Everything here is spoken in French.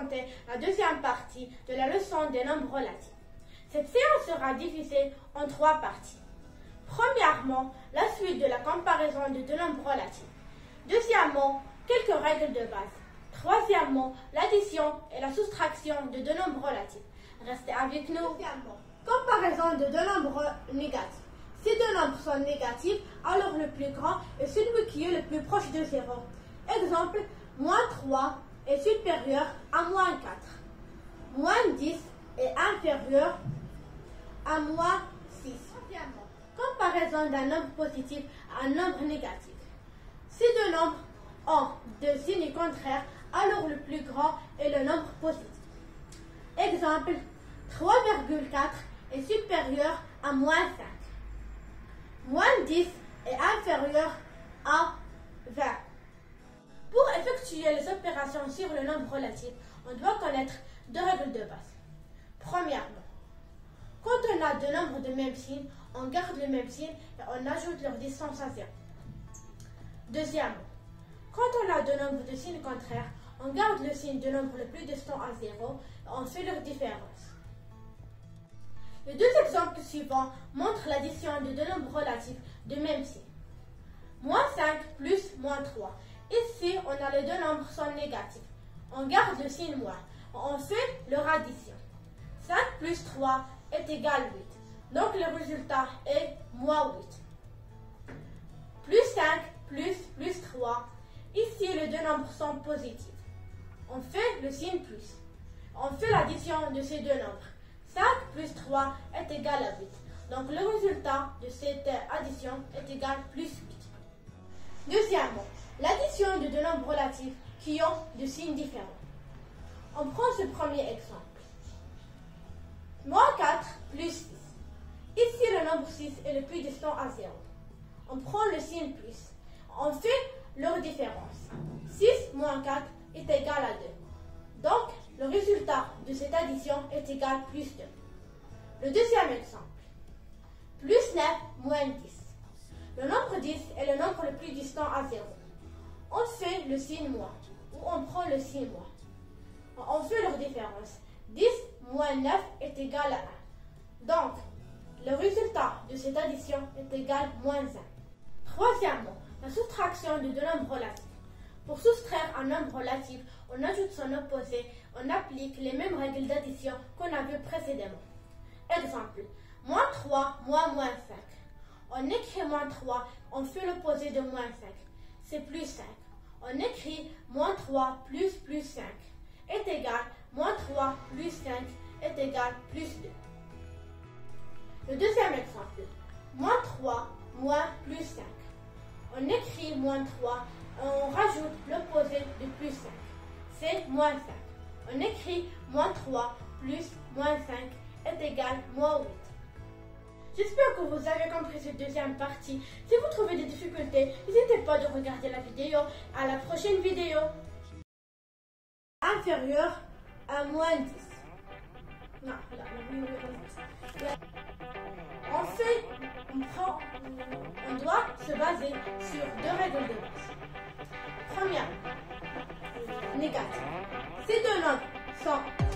présenter la deuxième partie de la leçon des nombres relatifs. Cette séance sera divisée en 3 parties. Premièrement, la suite de la comparaison de deux nombres relatifs. Deuxièmement, quelques règles de base. Troisièmement, l'addition et la soustraction de deux nombres relatifs. Restez avec nous. Deuxièmement, comparaison de deux nombres négatifs. Si deux nombres sont négatifs, alors le plus grand est celui qui est le plus proche de 0. Exemple, moins 3 est supérieur à moins 4. Moins 10 est inférieur à moins 6. Troisièmement, comparaison d'un nombre positif à un nombre négatif. Si deux nombres ont deux signes contraires, alors le plus grand est le nombre positif. Exemple, 3,4 est supérieur à moins 5. Moins 10 est inférieur à 20. Pour effectuer les opérations sur le nombre relatif, on doit connaître deux règles de base. Premièrement, quand on a deux nombres de même signe, on garde le même signe et on ajoute leur distance à 0. Deuxièmement, quand on a deux nombres de signes contraires, on garde le signe du nombre le plus distant à 0 et on fait leur différence. Les deux exemples suivants montrent l'addition de deux nombres relatifs de même signe. Moins 5 plus moins 3. Ici, on a les deux nombres sont négatifs. On garde le signe moins. On fait leur addition. 5 plus 3 est égal à 8. Donc le résultat est moins 8. Plus 5 plus 3. Ici, les deux nombres sont positifs. On fait le signe plus. On fait l'addition de ces deux nombres. 5 plus 3 est égal à 8. Donc le résultat de cette addition est égal à plus 8. Deuxièmement, l'addition de deux nombres relatifs qui ont deux signes différents. On prend ce premier exemple. Moins 4 plus 6. Ici, le nombre 6 est le plus distant à 0. On prend le signe plus. On fait leur différence. 6 moins 4 est égal à 2. Donc, le résultat de cette addition est égal à plus 2. Le deuxième exemple. Plus 9 moins 10. Le nombre 10 est le nombre le plus distant à 0. On fait le signe moins, ou on prend le signe moins. On fait leur différence. 10 moins 9 est égal à 1. Donc, le résultat de cette addition est égal à moins 1. Troisièmement, la soustraction de deux nombres relatifs. Pour soustraire un nombre relatif, on ajoute son opposé, on applique les mêmes règles d'addition qu'on a vues précédemment. Exemple, moins 3 moins 5. On écrit moins 3, on fait l'opposé de moins 5. C'est plus 5. On écrit moins 3 plus 5 est égal moins 3 plus 5 est égal plus 2. Le deuxième exemple, moins 3 moins plus 5. On écrit moins 3, on rajoute l'opposé de plus 5. C'est moins 5. On écrit moins 3 plus moins 5 est égal moins 8. J'espère que vous avez compris cette deuxième partie. Si vous trouvez des difficultés, n'hésitez pas de regarder la vidéo. À la prochaine vidéo. Inférieur à moins 10. Non, là. On doit se baser sur deux règles de base. Première, négative. Ces deux nombres sont